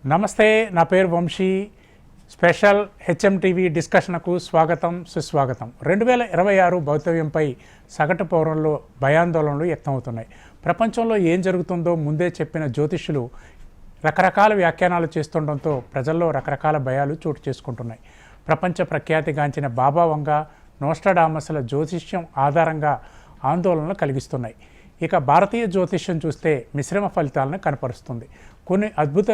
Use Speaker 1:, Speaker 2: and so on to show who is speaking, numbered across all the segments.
Speaker 1: నమస్తే, నా పేరు వంశీ. స్పెషల్ హెచ్ఎంటీవీ డిస్కషన్కు స్వాగతం, సుస్వాగతం. 2026 భవితవ్యంపై సగటు పౌరుల్లో భయాందోళనలు వ్యక్తమవుతున్నాయి. ప్రపంచంలో ఏం జరుగుతుందో ముందే చెప్పిన జ్యోతిష్యులు రకరకాల వ్యాఖ్యానాలు చేస్తుండటంతో ప్రజల్లో రకరకాల భయాలు చోటు చేసుకుంటున్నాయి. ప్రపంచ ప్రఖ్యాతిగాంచిన బాబా వంగ, నోస్ట్రాడామస్ల జ్యోతిష్యం ఆధారంగా ఆందోళనలు కలిగిస్తున్నాయి. ఇక భారతీయ జ్యోతిష్యం చూస్తే మిశ్రమ ఫలితాలను కనపరుస్తుంది. కొన్ని అద్భుత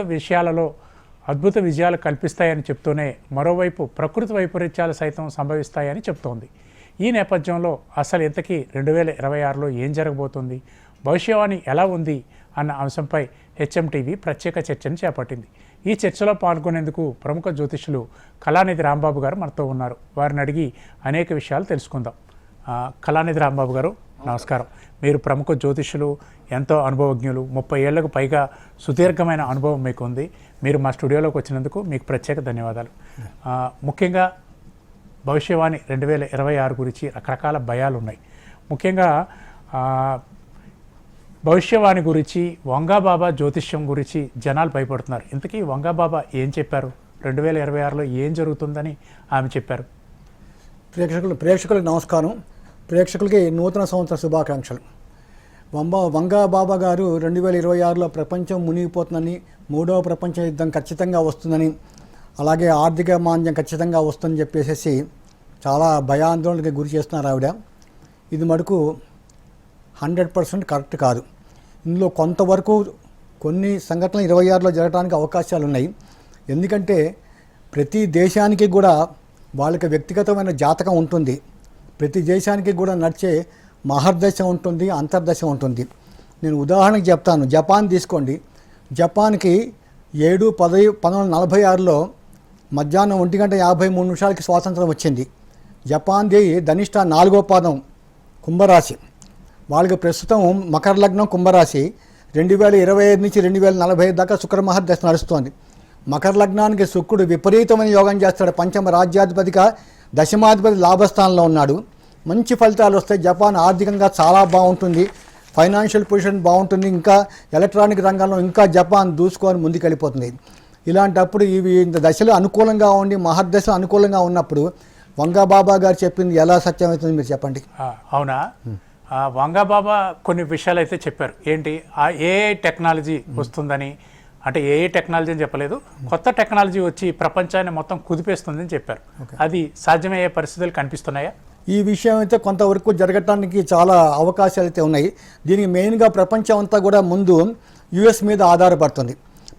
Speaker 1: విజయాలు కల్పిస్తాయని చెప్తూనే మరోవైపు ప్రకృతి వైపరీత్యాలు సైతం సంభవిస్తాయని చెప్తోంది. ఈ నేపథ్యంలో అసలు ఇంతకీ 2026లో ఏం జరగబోతుంది, భవిష్యవాణి ఎలా ఉంది అన్న అంశంపై హెచ్ఎంటీవీ ప్రత్యేక చర్చను చేపట్టింది. ఈ చర్చలో పాల్గొనేందుకు ప్రముఖ జ్యోతిష్యులు కళానిధి రాంబాబు గారు మనతో ఉన్నారు. వారిని అడిగి అనేక విషయాలు తెలుసుకుందాం. కళానిధి రాంబాబు గారు, నమస్కారం. మీరు ప్రముఖ జ్యోతిష్యులు, ఎంతో అనుభవజ్ఞులు, 30 ఏళ్లకు పైగా సుదీర్ఘమైన అనుభవం మీకు ఉంది. మీరు మా స్టూడియోలోకి వచ్చినందుకు మీకు ప్రత్యేక ధన్యవాదాలు. ముఖ్యంగా భవిష్యవాణి 2026 గురించి రకరకాల భయాలు ఉన్నాయి. ముఖ్యంగా భవిష్యవాణి గురించి వంగాబాబా జ్యోతిష్యం గురించి జనాలు భయపడుతున్నారు. ఇంతకీ వంగాబాబా ఏం చెప్పారు, 2026లో ఏం జరుగుతుందని ఆమె చెప్పారు?
Speaker 2: ప్రేక్షకులకు నమస్కారం. ప్రేక్షకులకి నూతన సంవత్సర శుభాకాంక్షలు. వంగా బాబా గారు 2026లో ప్రపంచం మునిగిపోతుందని, 3వ ప్రపంచ యుద్ధం ఖచ్చితంగా వస్తుందని, అలాగే ఆర్థిక మాంద్యం ఖచ్చితంగా వస్తుందని చెప్పేసి చాలా భయాందోళనకి గురి చేస్తున్నారు ఆవిడ. ఇది మటుకు 100% కరెక్ట్ కాదు. ఇందులో కొంతవరకు కొన్ని సంఘటనలు 26లో జరగడానికి అవకాశాలు ఉన్నాయి. ఎందుకంటే ప్రతి దేశానికి కూడా వాళ్ళకి వ్యక్తిగతమైన జాతకం ఉంటుంది. ప్రతి దేశానికి కూడా నడిచే మహర్దశ ఉంటుంది, అంతర్దశ ఉంటుంది. నేను ఉదాహరణకు చెప్తాను. జపాన్ తీసుకోండి. జపాన్కి 7/10/1946లో మధ్యాహ్నం 1:53 స్వాతంత్రం వచ్చింది. జపాన్ది ధనిష్ట 4వ పాదం కుంభరాశి. వాళ్ళకి ప్రస్తుతం మకర లగ్నం కుంభరాశి. 2025 నుంచి 2045 దాకా శుక్ర మహర్దశ నడుస్తోంది. మకర లగ్నానికి శుక్రుడు విపరీతమైన యోగం చేస్తాడు. పంచమ రాజ్యాధిపతిగా దశమాధిపతి లాభస్థానంలో ఉన్నాడు. మంచి ఫలితాలు వస్తాయి. జపాన్ ఆర్థికంగా చాలా బాగుంటుంది, ఫైనాన్షియల్ పొజిషన్ బాగుంటుంది. ఇంకా ఎలక్ట్రానిక్ రంగంలో ఇంకా జపాన్ దూసుకొని ముందుకెళ్ళిపోతుంది. ఇలాంటప్పుడు ఇవి దశలు అనుకూలంగా ఉండి, మహర్దశ అనుకూలంగా ఉన్నప్పుడు వంగాబాబా గారు చెప్పింది ఎలా సత్యమవుతుంది మీరు చెప్పండి.
Speaker 1: అవునా? వంగాబాబా కొన్ని విషయాలు అయితే చెప్పారు. ఏంటి, ఏఐ టెక్నాలజీ వస్తుందని, అంటే ఏఐ టెక్నాలజీ అని చెప్పలేదు, కొత్త టెక్నాలజీ వచ్చి ప్రపంచాన్ని మొత్తం కుదిపేస్తుందని చెప్పారు. అది సాధ్యమయ్యే పరిస్థితులు కనిపిస్తున్నాయా?
Speaker 2: ఈ విషయం అయితే కొంతవరకు జరగటానికి చాలా అవకాశాలు అయితే ఉన్నాయి. దీనికి మెయిన్గా ప్రపంచం అంతా కూడా ముందు యుఎస్ మీద ఆధారపడుతుంది.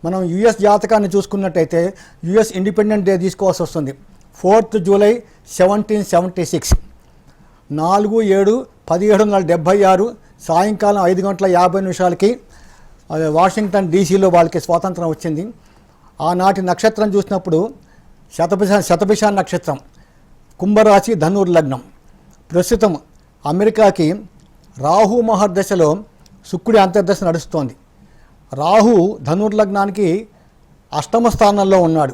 Speaker 2: మనం యుఎస్ జాతకాన్ని చూసుకున్నట్టయితే యుఎస్ ఇండిపెండెంట్ డే తీసుకోవాల్సి వస్తుంది. 4th జూలై 1776, 4/7/1776 సాయంకాలం 5:50 వాషింగ్టన్ డీసీలో వాళ్ళకి స్వాతంత్రం వచ్చింది. ఆనాటి నక్షత్రం చూసినప్పుడు శతభిష నక్షత్రం, కుంభరాశి, ధనుర్ లగ్నం. ప్రస్తుతం అమెరికాకి రాహు మహర్దశలో శుక్రుడి అంతర్దశ నడుస్తోంది. రాహు ధనుర్ లగ్నానికి 8వ స్థానంలో ఉన్నాడు.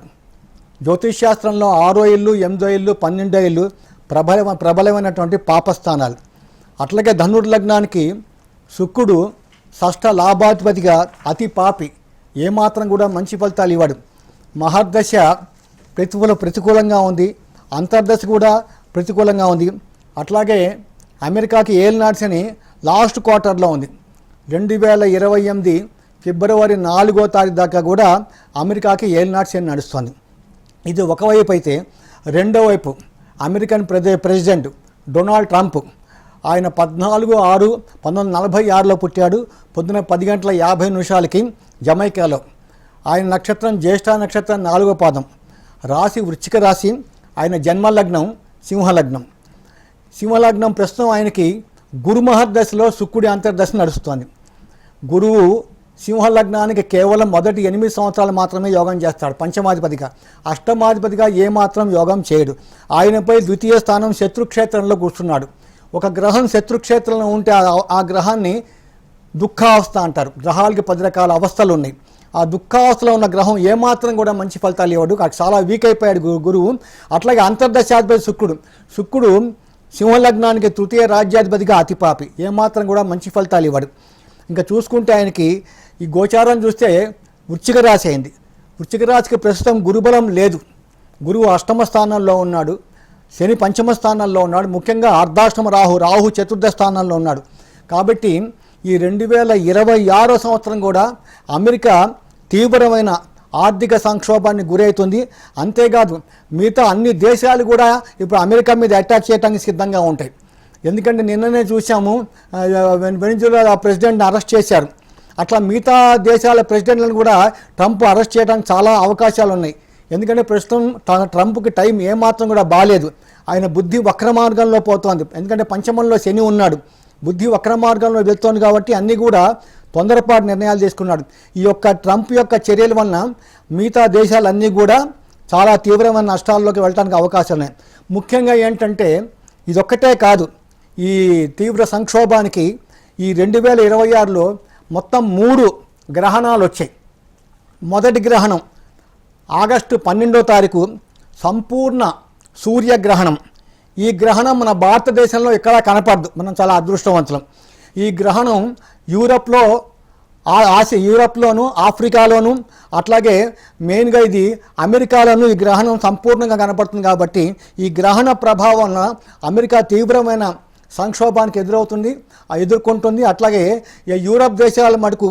Speaker 2: జ్యోతిష్శాస్త్రంలో 6వ ఇల్లు, 8వ ఇల్లు, 12వ ఇల్లు ప్రబలమైనటువంటి పాపస్థానాలు. అట్లాగే ధనుర్ లగ్నానికి శుక్రుడు షష్ఠ లాభాధిపతిగా అతి పాపి, ఏమాత్రం కూడా మంచి ఫలితాలు ఇవ్వడు. మహర్దశ ప్రతికూలంగా ఉంది, అంతర్దశ కూడా ప్రతికూలంగా ఉంది. అట్లాగే అమెరికాకి ఏలినాటి అని లాస్ట్ క్వార్టర్లో ఉంది. 2028 ఫిబ్రవరి 4వ తారీఖు దాకా కూడా అమెరికాకి ఏలినాటి అని నడుస్తుంది. ఇది ఒకవైపు అయితే, రెండో వైపు అమెరికన్ ప్రెసిడెంట్ డొనాల్డ్ ట్రంప్, ఆయన 14/6/1946లో పుట్టాడు. పొద్దున 10:50 జమైకాలో. ఆయన నక్షత్రం జ్యేష్ఠ నక్షత్రం 4వ పాదం, రాశి వృశ్చిక రాశి. ఆయన జన్మలగ్నం సింహలగ్నం. సింహలగ్నం ప్రస్తుతం ఆయనకి గురు మహర్దశలో శుక్రుడి అంతర్దశ నడుస్తోంది. గురువు సింహలగ్నానికి కేవలం మొదటి 8 సంవత్సరాలు మాత్రమే యోగం చేస్తాడు పంచమాధిపతిగా. అష్టమాధిపతిగా ఏమాత్రం యోగం చేయడు. ఆయనపై ద్వితీయ స్థానం శత్రుక్షేత్రంలో కూర్చున్నాడు. ఒక గ్రహం శత్రుక్షేత్రంలో ఉంటే ఆ గ్రహాన్ని దుఃఖావస్థ అంటారు. గ్రహాలకి 10 రకాల అవస్థలు ఉన్నాయి. ఆ దుఃఖావస్థలో ఉన్న గ్రహం ఏమాత్రం కూడా మంచి ఫలితాలు ఇవ్వడు. చాలా వీక్ అయిపోయాడు గురువు. అట్లాగే అంతర్దశాధిపతి శుక్రుడు సింహలగ్నానికి తృతీయ రాజ్యాధిపతిగా అతిపాపి, ఏమాత్రం కూడా మంచి ఫలితాలు ఇవ్వడు. ఇంకా చూసుకుంటే ఆయనకి ఈ గోచారం చూస్తే వృశ్చిక రాశి అయింది. వృశ్చిక రాశికి ప్రస్తుతం గురుబలం లేదు. గురువు అష్టమ స్థానంలో ఉన్నాడు, శని పంచమ స్థానంలో ఉన్నాడు, ముఖ్యంగా అర్ధాష్టమ రాహు చతుర్థ స్థానంలో ఉన్నాడు. కాబట్టి ఈ 2026 సంవత్సరం కూడా అమెరికా తీవ్రమైన ఆర్థిక సంక్షోభాన్ని గురవుతుంది. అంతేకాదు మిగతా అన్ని దేశాలు కూడా ఇప్పుడు అమెరికా మీద అటాక్ చేయడానికి సిద్ధంగా ఉంటాయి. ఎందుకంటే నిన్ననే చూసాము, వెనిజులా ప్రెసిడెంట్ని అరెస్ట్ చేశారు. అట్లా మిగతా దేశాల ప్రెసిడెంట్లను కూడా ట్రంప్ అరెస్ట్ చేయడానికి చాలా అవకాశాలు ఉన్నాయి. ఎందుకంటే ప్రస్తుతం ట్రంప్కి టైం ఏమాత్రం కూడా బాగాలేదు. ఆయన బుద్ధి వక్ర మార్గంలో పోతోంది. ఎందుకంటే పంచమంలో శని ఉన్నాడు, బుద్ధి వక్ర మార్గంలో వెళ్తోంది. కాబట్టి అన్నీ కూడా తొందరపాటు నిర్ణయాలు తీసుకున్నాడు. ఈ యొక్క ట్రంప్ యొక్క చర్యల వలన మిగతా దేశాలన్నీ కూడా చాలా తీవ్రమైన నష్టాల్లోకి వెళ్ళడానికి అవకాశాలు ఉన్నాయి. ముఖ్యంగా ఏంటంటే ఇదొక్కటే కాదు, ఈ తీవ్ర సంక్షోభానికి ఈ 2026లో మొత్తం 3 గ్రహణాలు వచ్చాయి. మొదటి గ్రహణం ఆగస్టు 12వ తారీఖు సంపూర్ణ సూర్యగ్రహణం. ఈ గ్రహణం మన భారతదేశంలో ఎక్కడా కనపడదు, మనం చాలా అదృష్టవంతులం. ఈ గ్రహణం యూరప్లోను ఆఫ్రికాలోను అట్లాగే మెయిన్గా ఇది అమెరికాలోను ఈ గ్రహణం సంపూర్ణంగా కనపడుతుంది. కాబట్టి ఈ గ్రహణ ప్రభావం అమెరికా తీవ్రమైన సంక్షోభానికి ఎదుర్కొంటుంది. అట్లాగే యూరప్ దేశాల మటుకు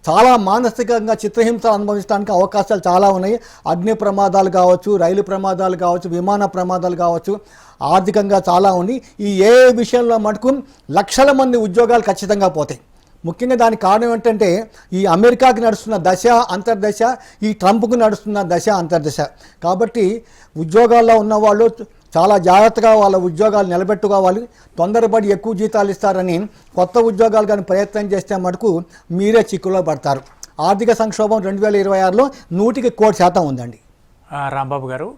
Speaker 2: చాలా మానసికంగా చిత్రహింసలు అనుభవించడానికి అవకాశాలు చాలా ఉన్నాయి. అగ్ని ప్రమాదాలు కావచ్చు, రైలు ప్రమాదాలు కావచ్చు, విమాన ప్రమాదాలు కావచ్చు, ఆర్థికంగా చాలా ఉంది. ఈ ఏ విషయంలో మటుకు లక్షల మంది ఉద్యోగాలు ఖచ్చితంగా పోతాయి. ముఖ్యంగా దానికి కారణం ఏంటంటే ఈ అమెరికాకి నడుస్తున్న దశ అంతర్దశ, ఈ ట్రంప్కు నడుస్తున్న దశ అంతర్దశ. కాబట్టి ఉద్యోగాల్లో ఉన్నవాళ్ళు చాలా జాగ్రత్తగా వాళ్ళ ఉద్యోగాలు నిలబెట్టుకోవాలి. తొందరపడి ఎక్కువ జీతాలు ఇస్తారని కొత్త ఉద్యోగాలు కానీ ప్రయత్నం చేస్తే మటుకు మీరే చిక్కులో పడతారు. ఆర్థిక సంక్షోభం 2026లో 100% ఉందండి.
Speaker 1: రాంబాబు గారు,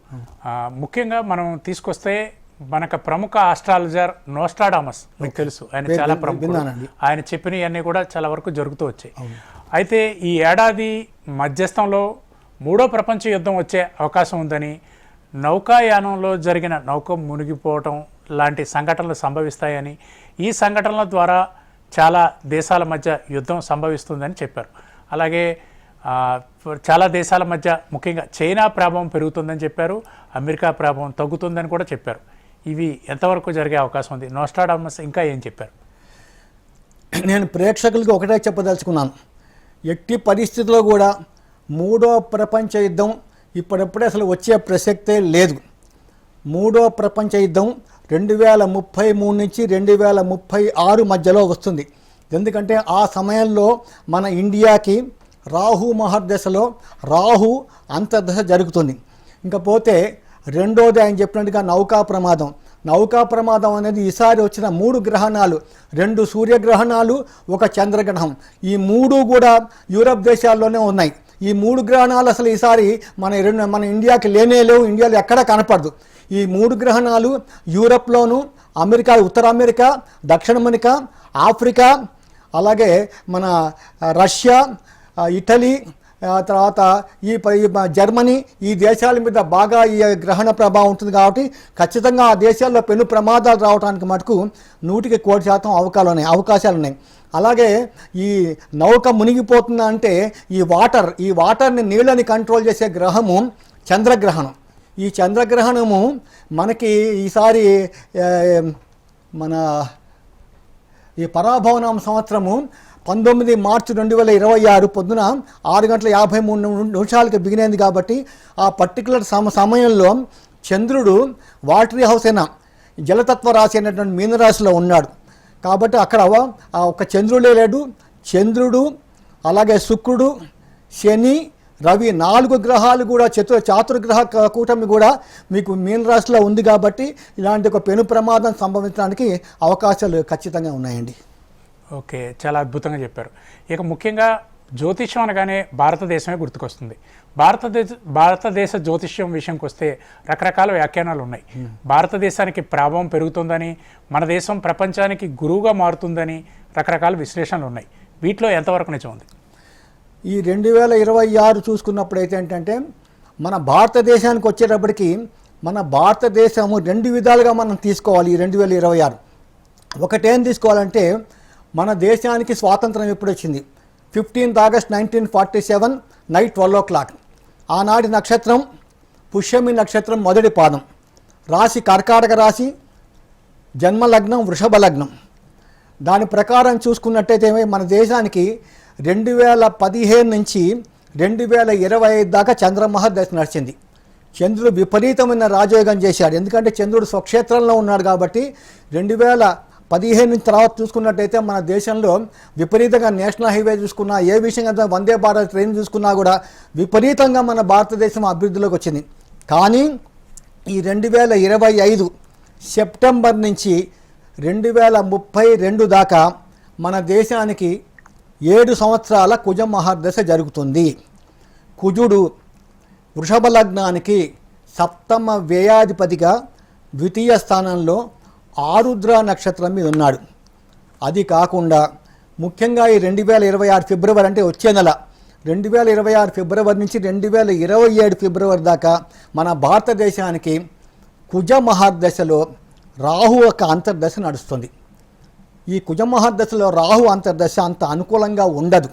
Speaker 1: ముఖ్యంగా మనం తీసుకొస్తే మనకు ప్రముఖ ఆస్ట్రాలజర్ నోస్ట్రాడామస్, మీకు తెలుసు, ఆయన చాలా ప్రముఖుడు. ఆయన చెప్పినవన్నీ కూడా చాలా వరకు జరుగుతూ వచ్చాయి. అయితే ఈ ఏడాది మధ్యస్థంలో 3వ ప్రపంచ యుద్ధం వచ్చే అవకాశం ఉందని, నౌకాయానంలో జరిగిన నౌక మునిగిపోవటం లాంటి సంఘటనలు సంభవిస్తాయని, ఈ సంఘటనల ద్వారా చాలా దేశాల మధ్య యుద్ధం సంభవిస్తుందని చెప్పారు. అలాగే చాలా దేశాల మధ్య ముఖ్యంగా చైనా ప్రభావం పెరుగుతుందని చెప్పారు, అమెరికా ప్రభావం తగ్గుతుందని కూడా చెప్పారు. ఇవి ఎంతవరకు జరిగే అవకాశం ఉంది? నోస్ట్రాడామస్ ఇంకా ఏం చెప్పారు?
Speaker 2: నేను ప్రేక్షకులకి ఒకటే చెప్పదలుచుకున్నాను, ఎట్టి పరిస్థితుల్లో కూడా 3వ ప్రపంచ యుద్ధం ఇప్పుడప్పుడే అసలు వచ్చే ప్రసక్తే లేదు. 3వ ప్రపంచ యుద్ధం 2033 నుంచి 2036 మధ్యలో వస్తుంది. ఎందుకంటే ఆ సమయంలో మన ఇండియాకి రాహు మహర్దశలో రాహు అంతర్దశ జరుగుతుంది. ఇంకపోతే రెండోది ఆయన చెప్పినట్టుగా నౌకా ప్రమాదం అనేది ఈసారి వచ్చిన 3 గ్రహణాలు, 2 సూర్యగ్రహణాలు, 1 చంద్రగ్రహణం, ఈ 3 కూడా యూరప్ దేశాల్లోనే ఉన్నాయి. ఈ 3 గ్రహణాలు అసలు ఈసారి మన ఇండియాకి లేవు, ఇండియాలో ఎక్కడా కనపడదు. ఈ 3 గ్రహణాలు యూరప్లోను, అమెరికా, ఉత్తర అమెరికా, దక్షిణ అమెరికా, ఆఫ్రికా, అలాగే మన రష్యా, ఇటలీ, తర్వాత ఈ జర్మనీ, ఈ దేశాల మీద బాగా ఈ గ్రహణ ప్రభావం ఉంటుంది. కాబట్టి ఖచ్చితంగా ఆ దేశాల్లో పెను ప్రమాదాలు రావడానికి మటుకు 100% అవకాశాలు ఉన్నాయి. అలాగే ఈ నౌక మునిగిపోతుందా అంటే ఈ వాటర్ని నీళ్ళని కంట్రోల్ చేసే గ్రహము చంద్రగ్రహణం. ఈ చంద్రగ్రహణము మనకి ఈసారి ఈ పరాభవనామ సంవత్సరము 19 మార్చి 2026 పొద్దున 6:53 బిగినైంది. కాబట్టి ఆ పర్టికులర్ సమయంలో చంద్రుడు వాటరీ హౌస్ అయిన జలతత్వ రాశి అయినటువంటి మీనరాశిలో ఉన్నాడు. కాబట్టి అక్కడ ఒక చంద్రుడే లేడు. చంద్రుడు, అలాగే శుక్రుడు, శని, రవి 4 గ్రహాలు కూడా చాతుర్గ్రహ కూటమి కూడా మీకు మీనరాశిలో ఉంది. కాబట్టి ఇలాంటి ఒక పెను ప్రమాదం సంభవించడానికి అవకాశాలు ఖచ్చితంగా ఉన్నాయండి.
Speaker 1: ఓకే, చాలా అద్భుతంగా చెప్పారు. ఇక ముఖ్యంగా జ్యోతిష్యం అనగానే భారతదేశమే గుర్తుకొస్తుంది. భారతదేశ జ్యోతిష్యం విషయంకి వస్తే రకరకాల వ్యాఖ్యానాలు ఉన్నాయి. భారతదేశానికి ప్రభావం పెరుగుతుందని, మన దేశం ప్రపంచానికి గురువుగా మారుతుందని రకరకాల విశ్లేషణలు ఉన్నాయి. వీటిలో ఎంతవరకు నిజం ఉంది?
Speaker 2: ఈ 2026 చూసుకున్నప్పుడు అయితే ఏంటంటే మన భారతదేశానికి వచ్చేటప్పటికి మన భారతదేశము 2 విధాలుగా మనం తీసుకోవాలి. ఈ 2026 ఒకటేం తీసుకోవాలంటే, మన దేశానికి స్వాతంత్రం ఎప్పుడు వచ్చింది? 15 ఆగస్ట్ 1947 నైట్ 12 o'clock. ఆనాటి నక్షత్రం పుష్యమి నక్షత్రం మొదటి పాదం, రాశి కర్కాటక రాశి, జన్మలగ్నం వృషభ లగ్నం. దాని ప్రకారం చూసుకున్నట్టయితే మన దేశానికి 2015 నుంచి 2025 దాకా చంద్రమహా దశ నడిచింది. చంద్రుడు విపరీతమైన రాజయోగం చేశాడు. ఎందుకంటే చంద్రుడు స్వక్షేత్రంలో ఉన్నాడు కాబట్టి 2015 నుంచి తర్వాత చూసుకున్నట్టయితే మన దేశంలో విపరీతంగా నేషనల్ హైవే చూసుకున్నా, ఏ విషయంగా వందే భారత్ ట్రైన్ చూసుకున్నా కూడా విపరీతంగా మన భారతదేశం అభివృద్ధిలోకి వచ్చింది. కానీ ఈ 2025 సెప్టెంబర్ నుంచి 2032 దాకా మన దేశానికి 7 సంవత్సరాల కుజ మహాదశ జరుగుతుంది. కుజుడు వృషభ లగ్నానికి సప్తమ వ్యయాధిపతిగా ద్వితీయ స్థానంలో ఆరుద్ర నక్షత్రం మీద ఉన్నాడు. అది కాకుండా ముఖ్యంగా ఈ 2026 ఫిబ్రవరి అంటే వచ్చే నెల 2026 ఫిబ్రవరి నుంచి 2027 ఫిబ్రవరి దాకా మన భారతదేశానికి కుజ మహాదశలో రాహు యొక్క అంతర్దశ నడుస్తుంది. ఈ కుజ మహాదశలో రాహు అంతర్దశ అంత అనుకూలంగా ఉండదు.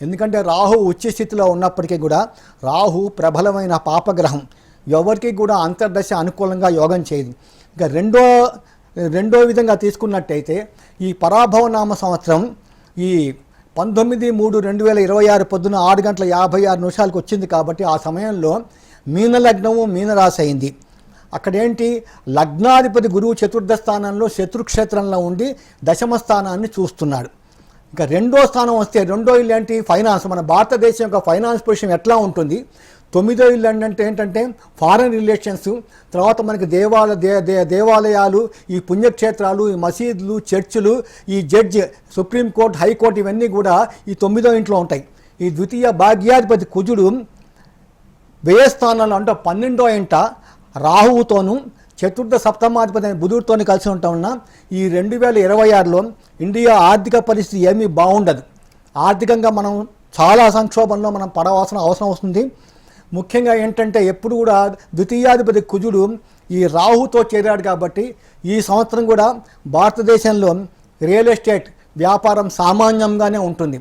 Speaker 2: ఎందుకంటే రాహు ఉచ్చ స్థితిలో ఉన్నప్పటికీ కూడా రాహు ప్రబలమైన పాపగ్రహం, ఎవరికి కూడా అంతర్దశ అనుకూలంగా యోగం చేయదు. ఇక రెండో విధంగా తీసుకున్నట్టయితే ఈ పరాభవనామ సంవత్సరం ఈ 19/3/2026 పొద్దున 6:56 వచ్చింది. కాబట్టి ఆ సమయంలో మీనలగ్నము మీనరాశి అయింది. అక్కడేంటి లగ్నాధిపతి గురువు చతుర్థ స్థానంలో శత్రుక్షేత్రంలో ఉండి దశమ స్థానాన్ని చూస్తున్నాడు. ఇంకా రెండో స్థానం వస్తే రెండో ఇల్లు ఏంటి ఫైనాన్స్. మన భారతదేశం యొక్క ఫైనాన్స్ పొజిషన్ ఎట్లా ఉంటుంది? 9వ ఇల్లు అంటే ఏంటంటే ఫారెన్ రిలేషన్స్, తర్వాత మనకి దేవాలయాలు, ఈ పుణ్యక్షేత్రాలు, ఈ మసీదులు, చర్చిలు, ఈ జడ్జ్, సుప్రీంకోర్టు, హైకోర్టు ఇవన్నీ కూడా ఈ 9వ ఇంట్లో ఉంటాయి. ఈ ద్వితీయ భాగ్యాధిపతి కుజుడు వ్యయస్థానాలు అంటే 12వ ఇంట రాహువుతోనూ చతుర్థ సప్తమాధిపతి బుధుడితోని కలిసి ఉంటామన్నా ఈ 2026లో ఇండియా ఆర్థిక పరిస్థితి ఏమీ బాగుండదు. ఆర్థికంగా మనం చాలా సంక్షోభంలో మనం పడవలసిన అవసరం వస్తుంది. ముఖ్యంగా ఏంటంటే ఎప్పుడు కూడా ద్వితీయాధిపతి కుజుడు ఈ రాహుతో చేరాడు కాబట్టి ఈ సంవత్సరం కూడా భారతదేశంలో రియల్ ఎస్టేట్ వ్యాపారం సామాన్యంగానే ఉంటుంది.